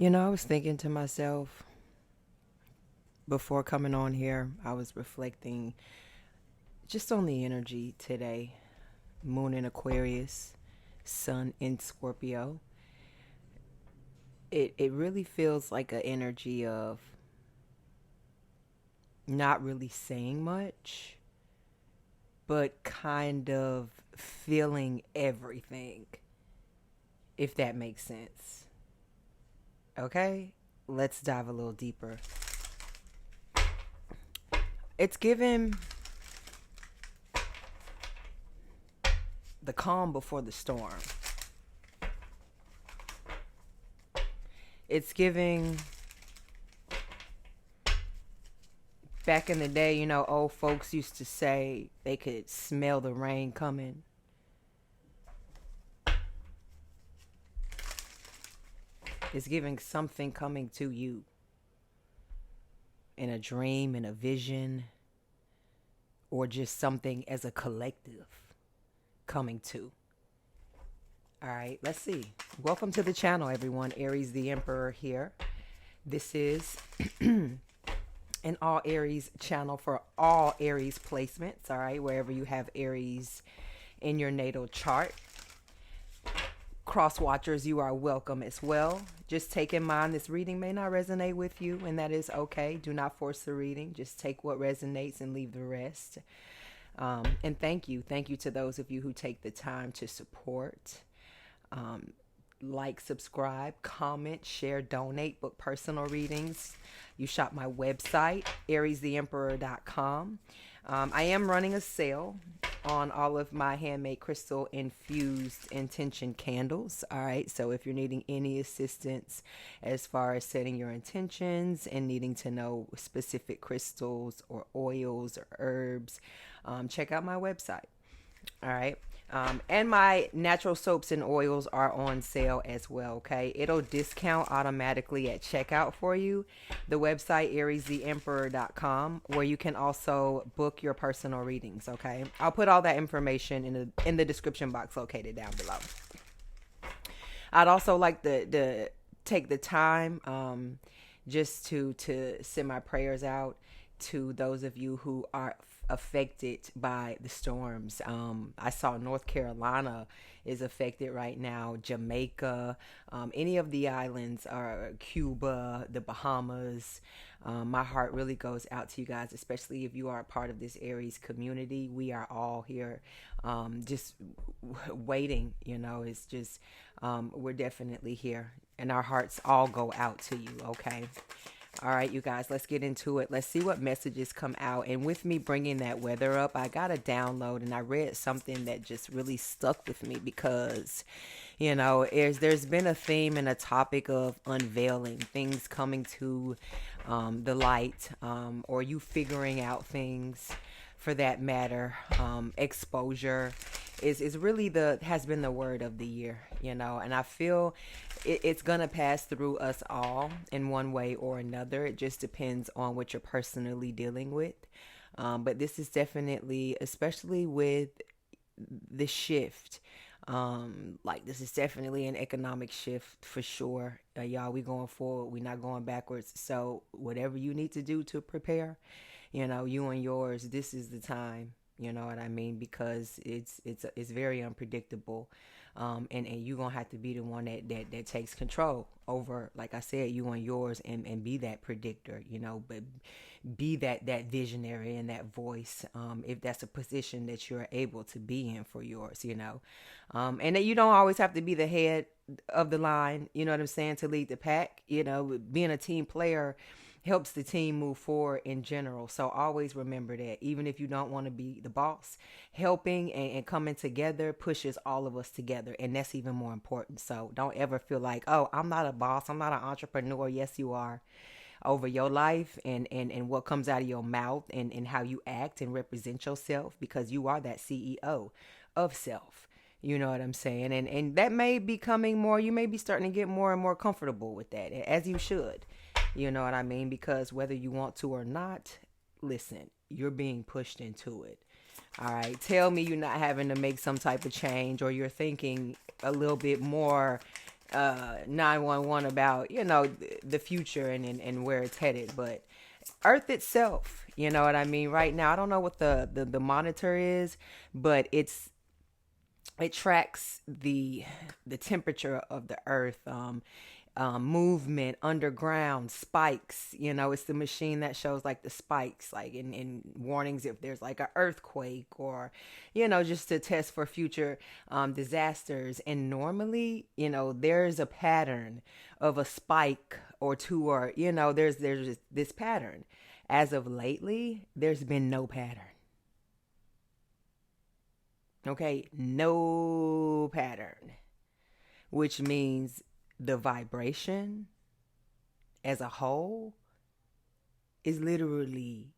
I was thinking to myself before coming on here, I was reflecting just on the energy today. Moon in Aquarius, Sun in Scorpio. It really feels like an energy of not really saying much, but kind of feeling everything, if that makes sense. Okay? Let's dive a little deeper. It's given the calm before the storm. It's giving back in the day, old folks used to say they could smell the rain coming. It's giving something coming to you in a dream, in a vision, or just something as a collective coming to. All right, let's see. Welcome to the channel, everyone. Aries the Emperor here. This is an all Aries channel for all Aries placements, all right, wherever you have Aries in your natal chart. Cross watchers, you are welcome as well. Just take in mind this reading may not resonate with you, and that is okay. Do not force the reading. Just take what resonates and leave the rest. And thank you to those of you who take the time to support. Like, subscribe, comment, share, donate, book personal readings. You shop my website, ariestheemperor.com. I am running a sale on all of my handmade crystal infused intention candles. All right. So if you're needing any assistance as far as setting your intentions and needing to know specific crystals or oils or herbs, check out my website. All right. And my natural soaps and oils are on sale as well. Okay. It'll discount automatically at checkout for you. The website, ariestheemperor.com, where you can also book your personal readings. Okay. I'll put all that information in the description box located down below. I'd also like to take the time, just to send my prayers out to those of you who are affected by the storms. I saw North Carolina is affected right now, Jamaica, any of the islands, are Cuba, the Bahamas. My heart really goes out to you guys, especially if you are a part of this Aries community. We are all here, just waiting. It's just, we're definitely here, and our hearts all go out to you. Okay. All right, you guys, let's get into it. Let's see what messages come out. And with me bringing that weather up, I got a download, and I read something that just really stuck with me because, there's been a theme and a topic of unveiling, things coming to the light, or you figuring out things for that matter. Exposure is really has been the word of the year, and I feel it's gonna pass through us all in one way or another. It just depends on what you're personally dealing with. But this is definitely, especially with the shift, like this is definitely an economic shift for sure. Y'all, we going forward, we not going backwards. So whatever you need to do to prepare, you and yours, this is the time. You know what I mean? Because it's very unpredictable, and you're gonna have to be the one that takes control over, like I said, you and yours, and be that predictor. But be that visionary and that voice, if that's a position that you're able to be in for yours. And that you don't always have to be the head of the line. You know what I'm saying? To lead the pack. Being a team player helps the team move forward in general. So always remember that even if you don't want to be the boss, helping and coming together pushes all of us together. And that's even more important. So don't ever feel like, oh, I'm not a boss, I'm not an entrepreneur. Yes, you are. Over your life and what comes out of your mouth and how you act and represent yourself, because you are that CEO of self. You know what I'm saying? And that may be coming more, you may be starting to get more and more comfortable with that, as you should. You know what I mean? Because whether you want to or not, listen, you're being pushed into it. All right. Tell me you're not having to make some type of change, or you're thinking a little bit more 911 about, the future and where it's headed. But Earth itself, you know what I mean? Right now, I don't know what the monitor is, but it tracks the temperature of the earth, movement underground, spikes. It's the machine that shows like the spikes, like in warnings if there's like an earthquake, or just to test for future disasters. And normally, there's a pattern of a spike or two, or there's just this pattern. As of lately, there's been no pattern. Okay, no pattern, which means the vibration as a whole is literally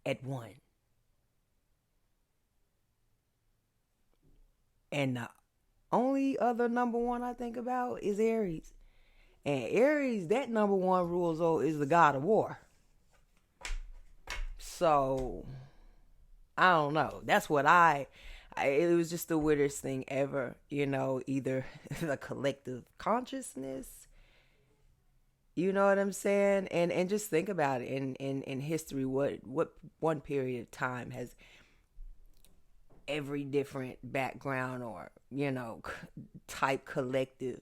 at one. And the only other number one I think about is Aries. And Aries, that number one rules is the god of war. So I don't know. That's what it was just the weirdest thing ever, either the collective consciousness, you know what I'm saying? And just think about it in history, what one period of time has every different background or, type collective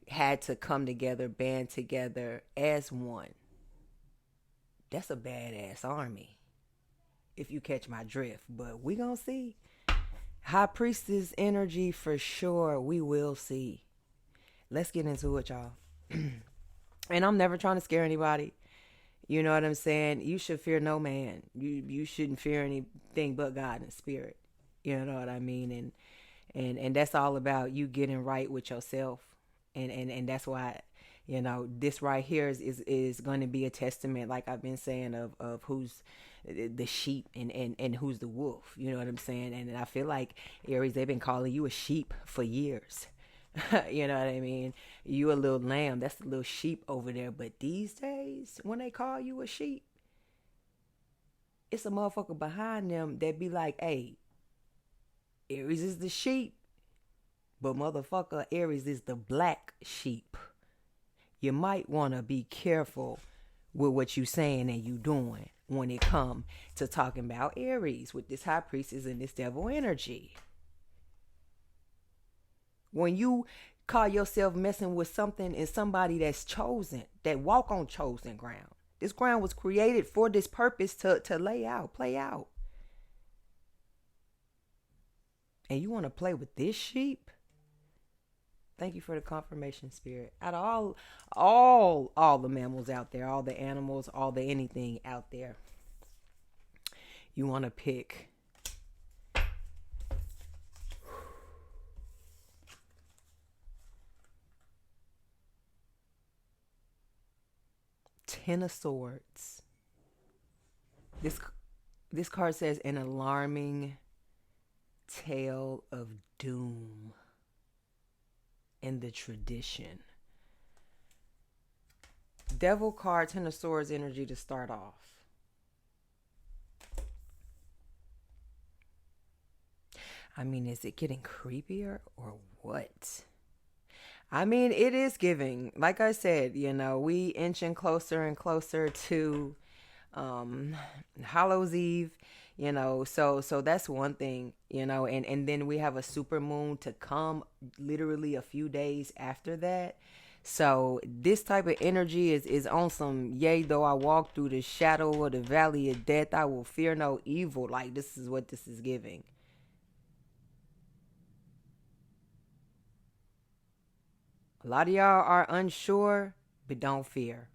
had to come together, band together as one. That's a badass army, if you catch my drift. But we gonna see. High priestess energy for sure. We will see. Let's get into it, y'all. And I'm never trying to scare anybody. You know what I'm saying? You should fear no man. You shouldn't fear anything but God and spirit. You know what I mean? And that's all about you getting right with yourself. And that's why, this right here is going to be a testament, like I've been saying, of who's the sheep and who's the wolf. You know what I'm saying? And I feel like, Aries, they've been calling you a sheep for years. You know what I mean? You a little lamb. That's the little sheep over there. But these days, when they call you a sheep, it's a motherfucker behind them that be like, hey, Aries is the sheep. But motherfucker, Aries is the black sheep. You might want to be careful with what you saying and you doing when it come to talking about Aries with this high priestess and this devil energy. When you call yourself messing with something and somebody that's chosen, that walk on chosen ground. This ground was created for this purpose to play out. And you want to play with this sheep? Thank you for the confirmation, spirit. Out of all the mammals out there, all the animals, all the anything out there, you want to pick Ten of Swords. This card says an alarming tale of doom in the tradition. Devil card, Ten of Swords energy to start off. I mean, is it getting creepier or what? I mean, it is giving. Like I said, we inching closer and closer to Hallows Eve. So that's one thing, and then we have a super moon to come literally a few days after that. So this type of energy is on some, yea, though I walk through the shadow of the valley of death, I will fear no evil. Like, this is what this is giving. A lot of y'all are unsure, but don't fear.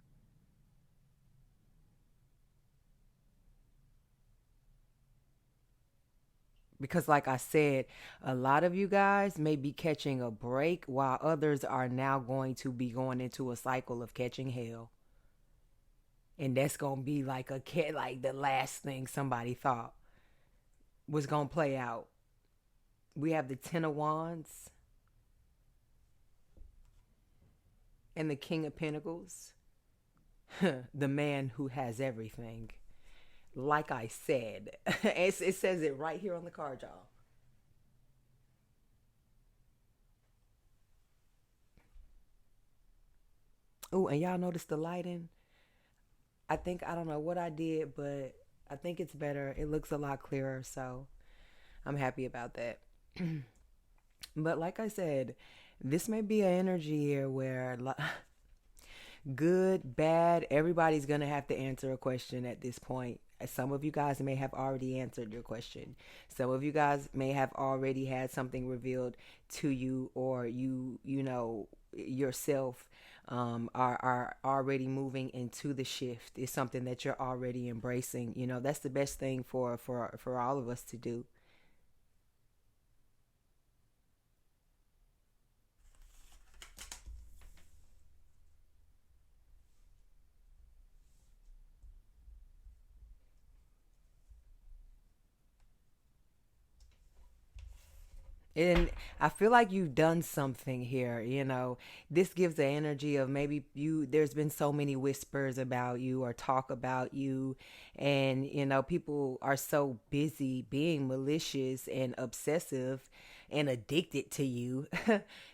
Because like I said, a lot of you guys may be catching a break while others are now going to be going into a cycle of catching hell. And that's going to be like the last thing somebody thought was going to play out. We have the Ten of Wands and the King of Pentacles. The man who has everything. Like I said, it says it right here on the card, y'all. Oh, and y'all notice the lighting? I think, I don't know what I did, but I think it's better. It looks a lot clearer, so I'm happy about that. But like I said, this may be an energy here where good, bad, everybody's going to have to answer a question at this point. Some of you guys may have already answered your question. Some of you guys may have already had something revealed to you, or you know, yourself are already moving into the shift. It's something that you're already embracing. You know, that's the best thing for all of us to do. And I feel like you've done something here, you know. This gives the energy of maybe there's been so many whispers about you or talk about you, and you know, people are so busy being malicious and obsessive and addicted to you.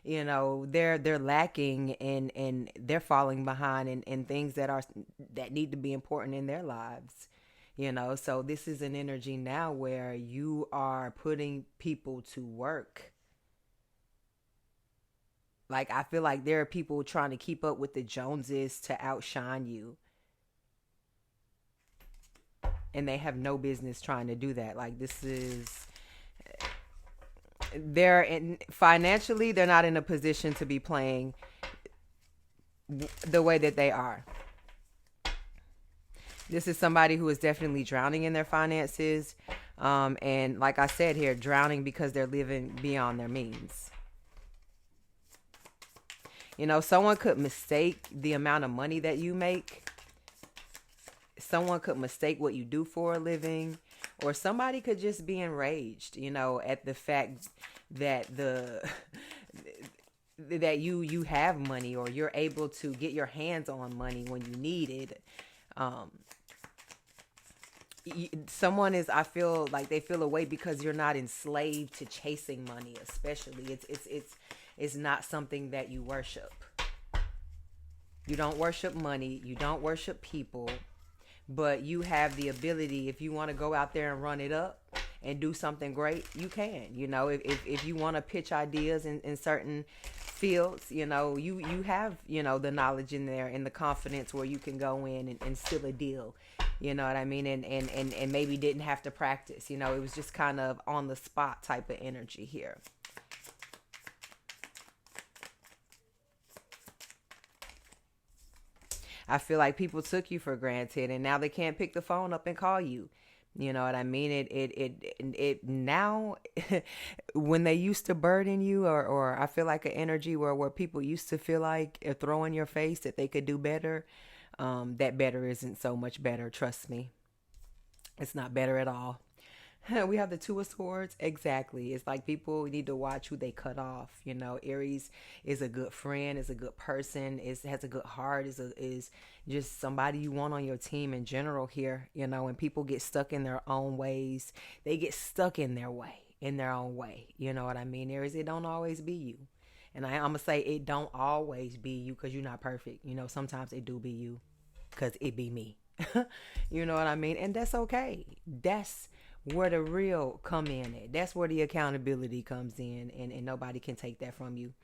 You know, they're lacking, and they're falling behind in things that need to be important in their lives. You know, so this is an energy now where you are putting people to work. Like, I feel like there are people trying to keep up with the Joneses to outshine you, and they have no business trying to do that. Like, this is, financially, they're not in a position to be playing the way that they are. This is somebody who is definitely drowning in their finances. And like I said here, drowning because they're living beyond their means. You know, someone could mistake the amount of money that you make. Someone could mistake what you do for a living. Or somebody could just be enraged, you know, at the fact that that you have money, or you're able to get your hands on money when you need it. Someone is, I feel like they feel away because you're not enslaved to chasing money. Especially, it's not something that you worship. You don't worship money, you don't worship people, but you have the ability, if you want to go out there and run it up and do something great, you can. You know, if you want to pitch ideas in certain fields, you know, you have, you know, the knowledge in there and the confidence where you can go in and seal a deal. You know what I mean? And maybe didn't have to practice. You know, it was just kind of on the spot type of energy here. I feel like people took you for granted, and now they can't pick the phone up and call you. You know what I mean? It now, when they used to burden you, or I feel like an energy where people used to feel like throw in your face that they could do better. That better isn't so much better. Trust me. It's not better at all. We have the Two of Swords. Exactly. It's like people need to watch who they cut off. You know, Aries is a good friend, is a good person, has a good heart, is just somebody you want on your team in general here. You know, when people get stuck in their own ways, they get stuck in their own way. You know what I mean? Aries, it don't always be you. And I'm going to say it don't always be you, because you're not perfect. You know, sometimes it do be you, because it be me. You know what I mean? And that's okay. That's where the real come in at. That's where the accountability comes in, and nobody can take that from you.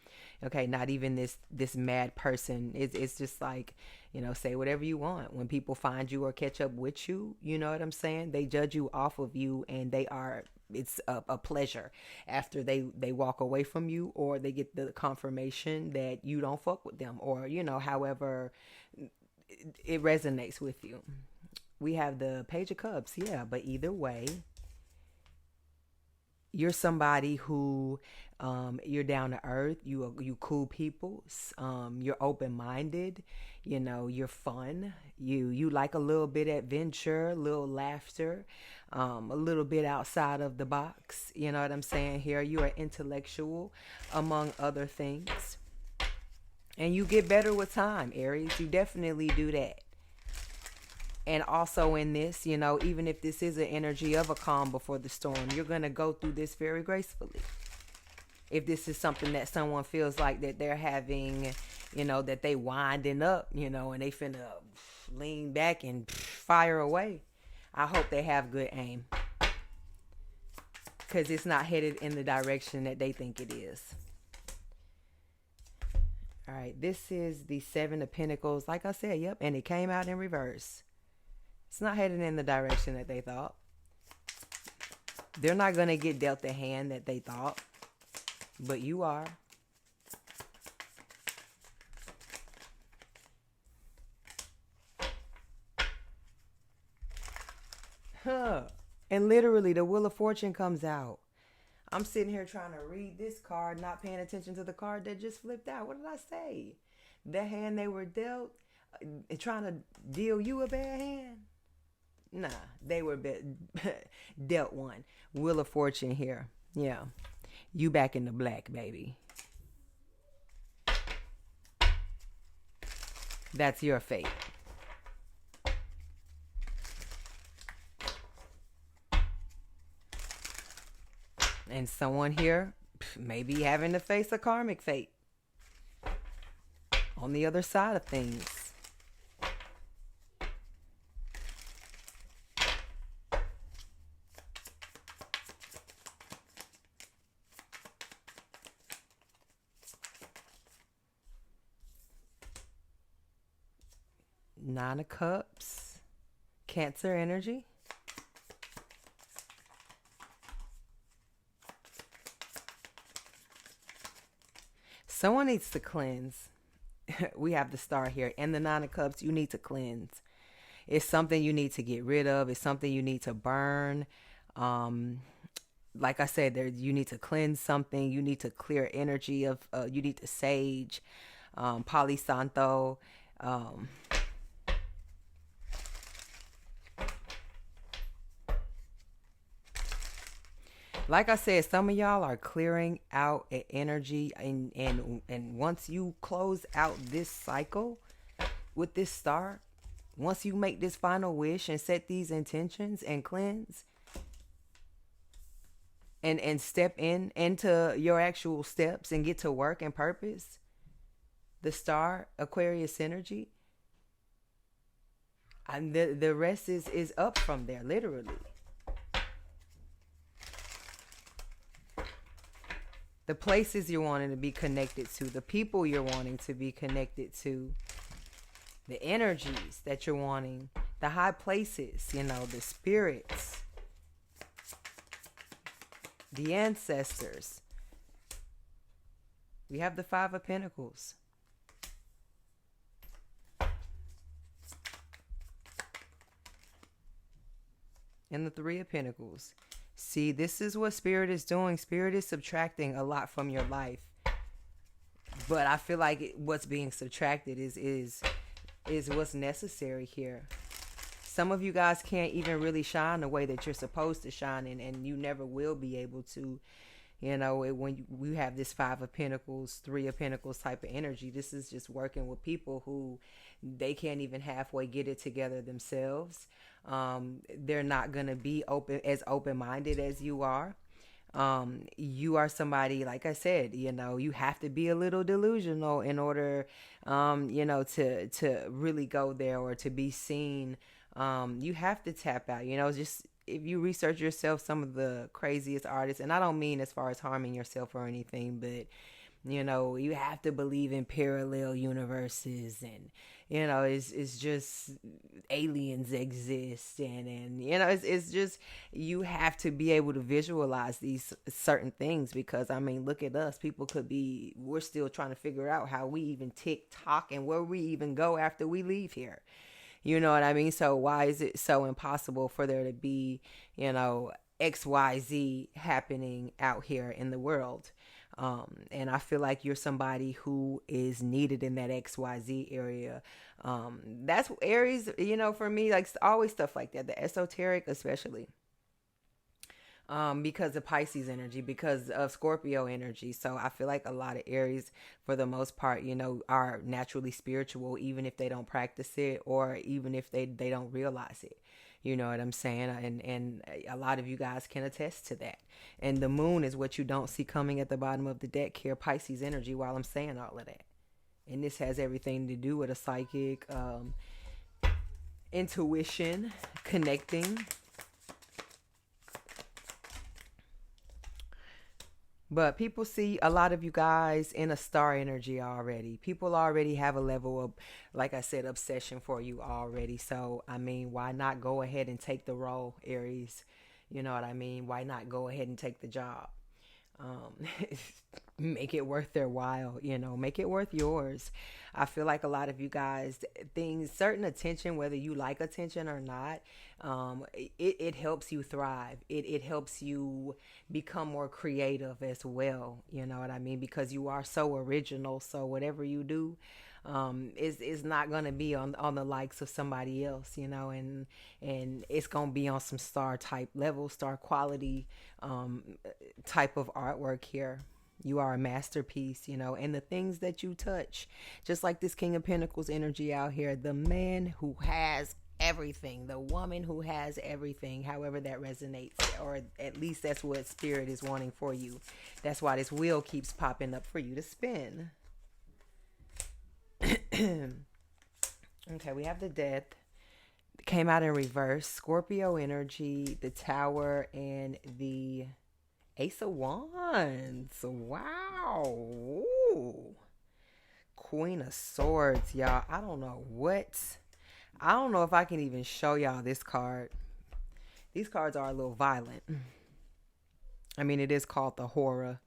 Okay, not even this mad person. It's just like, you know, say whatever you want. When people find you or catch up with you, you know what I'm saying? They judge you off of you, and it's a pleasure after they walk away from you, or they get the confirmation that you don't fuck with them, or, you know, however it resonates with you. We have the Page of Cups, yeah, but either way, you're somebody who, you're down to earth. You cool people. You're open minded. You know, you're fun. You like a little bit adventure, a little laughter, a little bit outside of the box. You know what I'm saying here? You are intellectual, among other things, and you get better with time, Aries. You definitely do that. And also in this, you know, even if this is an energy of a calm before the storm, you're going to go through this very gracefully. if this is something that someone feels like that they're having, that they winding up, and they finna lean back and fire away. I hope they have good aim, because it's not headed in the direction that they think it is. All right, this is the Seven of Pentacles. Like I said, yep, and it came out in reverse. It's not headed in the direction that they thought. They're not going to get dealt the hand that they thought, but you are. And literally, the Wheel of Fortune comes out. I'm sitting here trying to read this card, not paying attention to the card that just flipped out. What did I say? The hand they were dealt, trying to deal you a bad hand? Nah, they were dealt one. Wheel of Fortune here. Yeah. You back in the black, baby. That's your fate. And someone here may be having to face a karmic fate on the other side of things. Nine of Cups, Cancer energy. Someone needs to cleanse. We have the Star here. And the Nine of Cups, you need to cleanse. It's something you need to get rid of. It's something you need to burn. Like I said, you need to cleanse something. You need to clear energy of, you need to sage, Palo Santo. Like I said, some of y'all are clearing out energy, and once you close out this cycle with this star, once you make this final wish and set these intentions and cleanse and step into your actual steps and get to work and purpose, the star, Aquarius energy, and the rest is up from there, literally. The places you're wanting to be connected to, the people you're wanting to be connected to, the energies that you're wanting, the high places, the spirits, the ancestors. We have the Five of Pentacles. And the Three of Pentacles. See, this is what Spirit is doing. Spirit is subtracting a lot from your life. But I feel like what's being subtracted is what's necessary here. Some of you guys can't even really shine the way that you're supposed to shine, and you never will be able to. When we have this Five of Pentacles, Three of Pentacles type of energy, this is just working with people who they can't even halfway get it together themselves. They're not going to be open-minded as you are. You are somebody, like I said, you have to be a little delusional in order, to really go there or to be seen. You have to tap out, just if you research yourself, some of the craziest artists, and I don't mean as far as harming yourself or anything, but you have to believe in parallel universes, and it's just aliens exist, and it's just, you have to be able to visualize these certain things, because look at us. We're still trying to figure out how we even tick tock and where we even go after we leave here. You know what I mean? So why is it so impossible for there to be, XYZ happening out here in the world? And I feel like you're somebody who is needed in that XYZ area. That's Aries, for me, like always stuff like that, the esoteric especially. Because of Pisces energy, because of Scorpio energy. So I feel like a lot of Aries, for the most part, are naturally spiritual, even if they don't practice it, or even if they don't realize it. You know what I'm saying? And a lot of you guys can attest to that. And the moon is what you don't see coming at the bottom of the deck here, Pisces energy, while I'm saying all of that. And this has everything to do with a psychic, intuition, connecting. But people see a lot of you guys in a star energy already. People already have a level of, like I said, obsession for you already. So, I mean, why not go ahead and take the role, Aries? You know what I mean? Why not go ahead and take the job? Make it worth their while, make it worth yours. I feel like a lot of you guys, certain attention, whether you like attention or not, it helps you thrive. It helps you become more creative as well. You know what I mean? Because you are so original. So whatever you do, is not gonna be on the likes of somebody else, and it's gonna be on some star type level, star quality, type of artwork here. You are a masterpiece, and the things that you touch, just like this King of Pentacles energy out here, the man who has everything, the woman who has everything, however that resonates, or at least that's what spirit is wanting for you. That's why this wheel keeps popping up for you to spin. Okay, we have the Death. Came out in reverse. Scorpio energy, the Tower, and the Ace of Wands. Wow. Ooh. Queen of Swords, y'all. I don't know if I can even show y'all this card. These cards are a little violent. I mean, it is called the Horror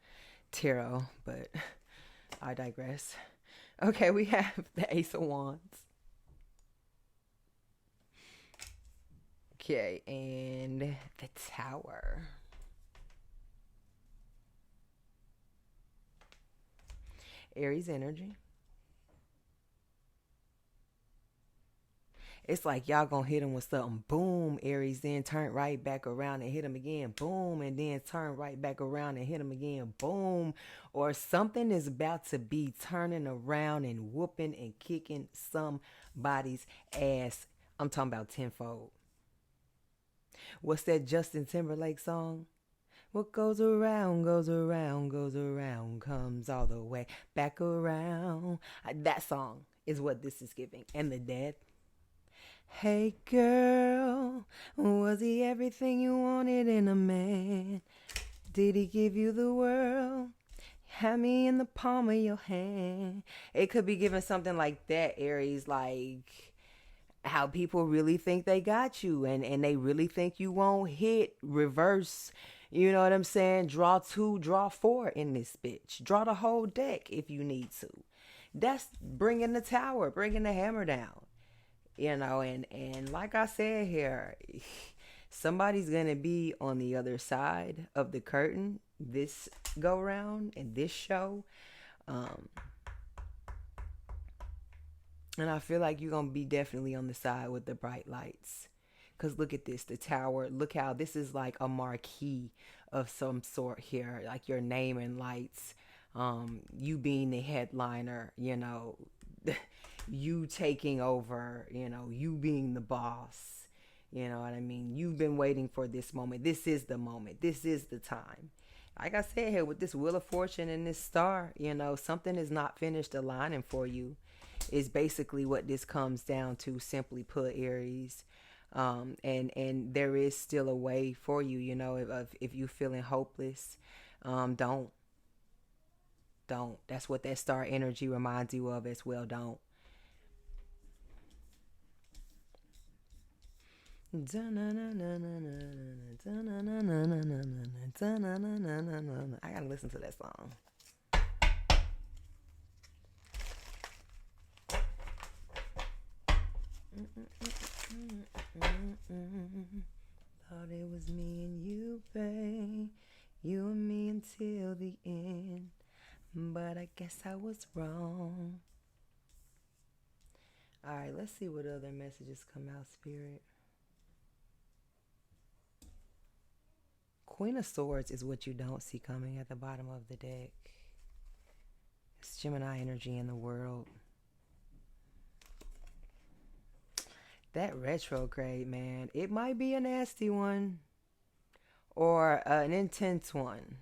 Tarot, but I digress. Okay, we have the Ace of Wands. Okay, and the Tower. Aries energy. It's like y'all gonna hit him with something. Boom, Aries, then turn right back around and hit him again. Boom, and then turn right back around and hit him again. Boom. Or something is about to be turning around and whooping and kicking somebody's ass. I'm talking about tenfold. What's that Justin Timberlake song? What goes around, goes around, goes around, comes all the way back around. That song is what this is giving. And the Death. Hey girl, was he everything you wanted in a man? Did he give you the world? Had me in the palm of your hand. It could be giving something like that, Aries, like how people really think they got you and they really think you won't hit reverse. You know what I'm saying? Draw 2, draw 4 in this bitch. Draw the whole deck if you need to. That's bringing the Tower, bringing the hammer down. And like I said here, somebody's going to be on the other side of the curtain this go round in this show. And I feel like you're going to be definitely on the side with the bright lights. Because look at this, the Tower. Look how this is like a marquee of some sort here. Like your name and lights. You being the headliner, you taking over, you being the boss. You know what I mean? You've been waiting for this moment. This is the moment. This is the time. Like I said here with this Wheel of Fortune and this star, something is not finished aligning for you. Is basically what this comes down to, simply put, Aries. And there is still a way for you, if you're feeling hopeless, don't. That's what that star energy reminds you of as well. Don't. I gotta listen to that song. Thought it was me and you, babe. You and me until the end. But I guess I was wrong. Alright, let's see what other messages come out, Spirit. Queen of Swords is what you don't see coming at the bottom of the deck. It's Gemini energy in the world. That retrograde, man, it might be a nasty one or an intense one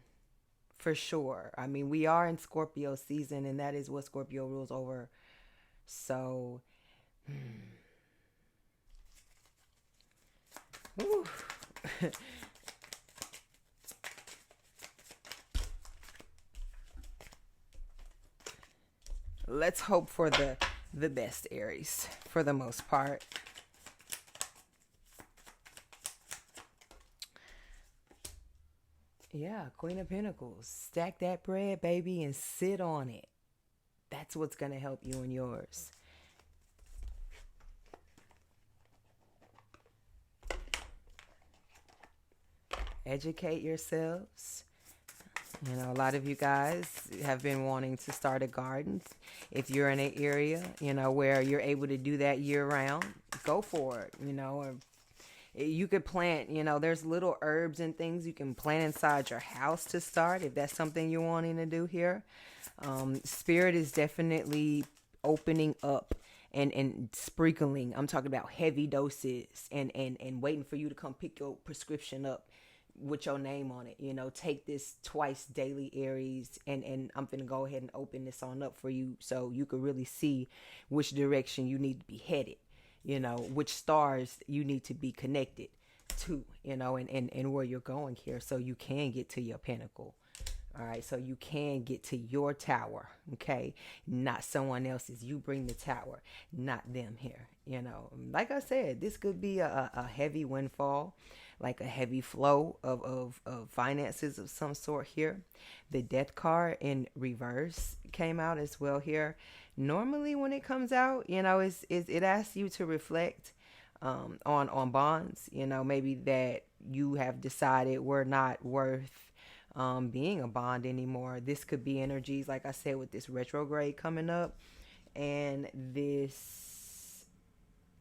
for sure. I mean, we are in Scorpio season, and that is what Scorpio rules over. So, let's hope for the best, Aries, for the most part. Yeah, Queen of Pentacles. Stack that bread, baby, and sit on it. That's what's going to help you and yours. Educate yourselves. You know, a lot of you guys have been wanting to start a garden. If you're in an area, you know, where you're able to do that year round, go for it, you know. Or you could plant, you know, there's little herbs and things you can plant inside your house to start if that's something you're wanting to do here. Spirit is definitely opening up and sprinkling. I'm talking about heavy doses and waiting for you to come pick your prescription up with your name on it. You know, take this twice daily, Aries, and I'm gonna go ahead and open this on up for you so you can really see which direction you need to be headed, you know, which stars you need to be connected to, you know, and where you're going here so you can get to your pinnacle. All right, so you can get to your tower, okay? Not someone else's. You bring the tower, not them here, you know. Like I said, this could be a heavy windfall, like a heavy flow of finances of some sort here. The Death card in reverse came out as well here. Normally when it comes out, you know, it asks you to reflect on bonds, you know, maybe that you have decided were not worth being a bond anymore. This could be energies, like I said, with this retrograde coming up and this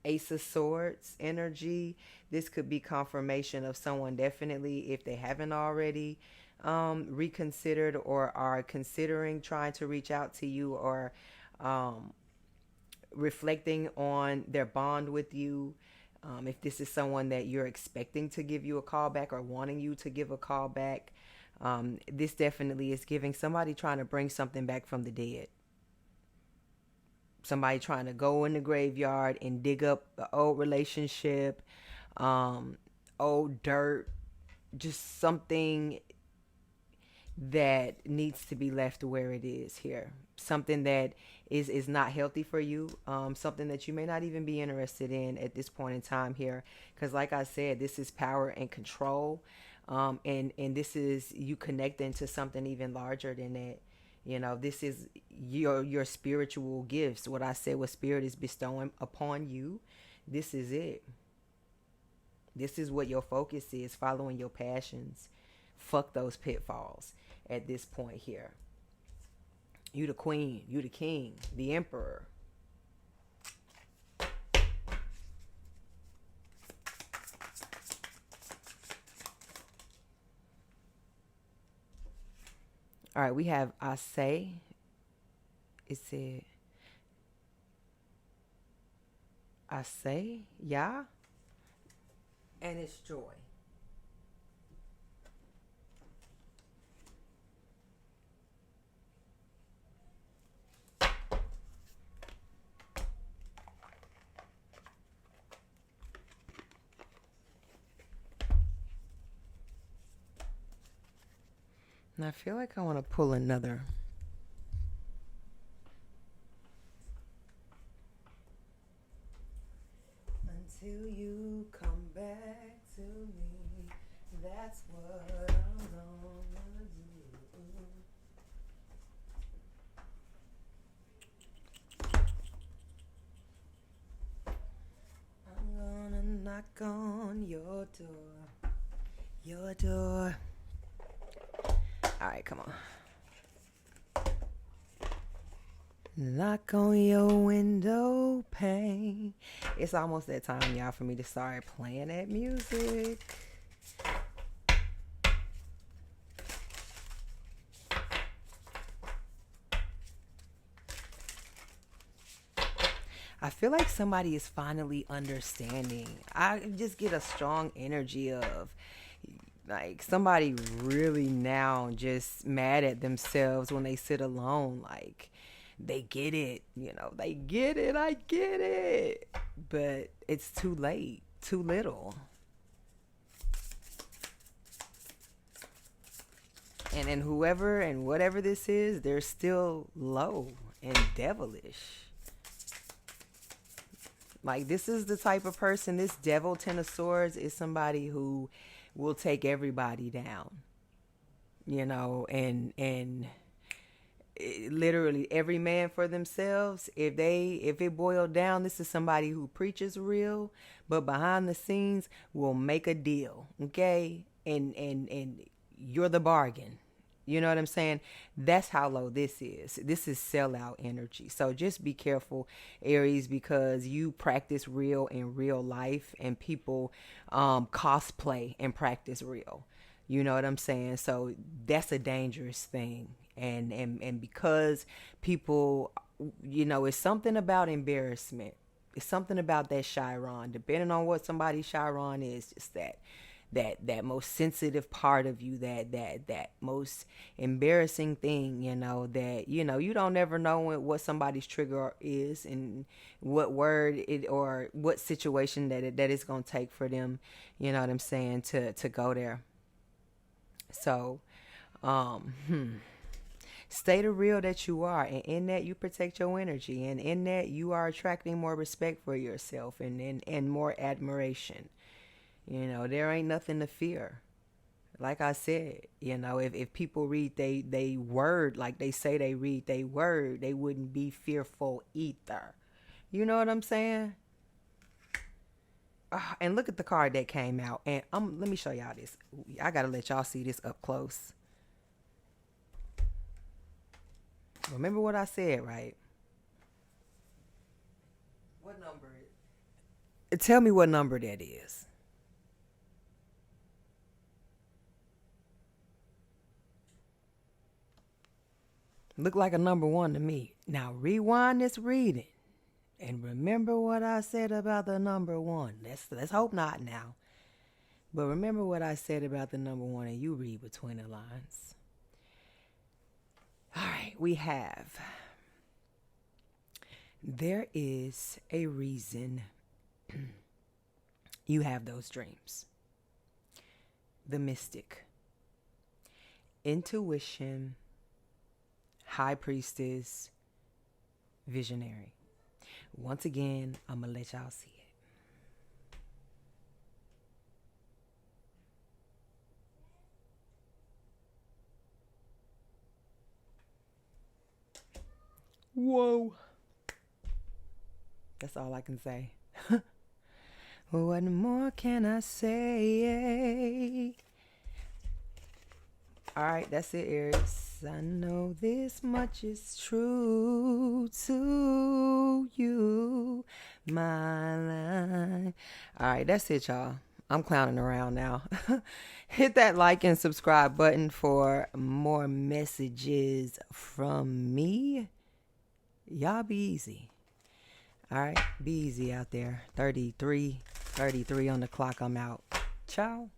Ace of Swords energy. This could be confirmation of someone definitely, if they haven't already reconsidered or are considering trying to reach out to you or reflecting on their bond with you. If this is someone that you're expecting to give you a call back or wanting you to give a call back, this definitely is giving somebody trying to bring something back from the dead. Somebody trying to go in the graveyard and dig up the old relationship, old dirt, just something that needs to be left where it is here. Something that is not healthy for you, something that you may not even be interested in at this point in time here. Because like I said, this is power and control. And this is you connecting to something even larger than that. You know, this is your spiritual gifts. What I said, what spirit is bestowing upon you, this is it. This is what your focus is, following your passions. Fuck those pitfalls at this point here. You the queen, you the king, the emperor. All right, we have I say. It said, I say, yeah. And it's joy. And I feel like I want to pull another. Until you come back to me, that's what I'm gonna do. I'm gonna knock on your door. Your door. All right, come on. Knock on your window pane. It's almost that time, y'all, for me to start playing that music. I feel like somebody is finally understanding. I just get a strong energy of like somebody really now just mad at themselves when they sit alone. Like they get it, they get it. I get it. But it's too late, too little. And then whoever and whatever this is, they're still low and devilish. Like this is the type of person, this devil Ten of Swords is somebody who will take everybody down. And literally every man for themselves. If it boiled down, this is somebody who preaches real, but behind the scenes will make a deal. Okay? And you're the bargain. You know what I'm saying? That's how low this is. This is sellout energy. So just be careful, Aries, because you practice real in real life and people cosplay and practice real. You know what I'm saying? So that's a dangerous thing. And because people, it's something about embarrassment. It's something about that Chiron. Depending on what somebody's Chiron is, just that most sensitive part of you, that most embarrassing thing, that you don't ever know what somebody's trigger is and what word it or what situation that it's gonna take for them, you know what I'm saying, to go there. So stay the real that you are, and in that you protect your energy, and in that you are attracting more respect for yourself and more admiration. There ain't nothing to fear. Like I said, if people read they word like they say they read they word, they wouldn't be fearful either. You know what I'm saying? And look at the card that came out. And let me show y'all this. I got to let y'all see this up close. Remember what I said, right? What number? Tell me what number that is. Look like a number 1 to me. Now rewind this reading and remember what I said about the number 1. Let's hope not now. But remember what I said about the number 1, and you read between the lines. All right, we have. There is a reason you have those dreams. The mystic. Intuition. High priestess, visionary. Once again, I'm going to let y'all see it. Whoa. That's all I can say. What more can I say? All right, that's it, Aries. I know this much is true to you, my life. All right, that's it, y'all. I'm clowning around now. Hit that like and subscribe button for more messages from me. Y'all be easy. All right, be easy out there. 33 on the clock. I'm out. Ciao.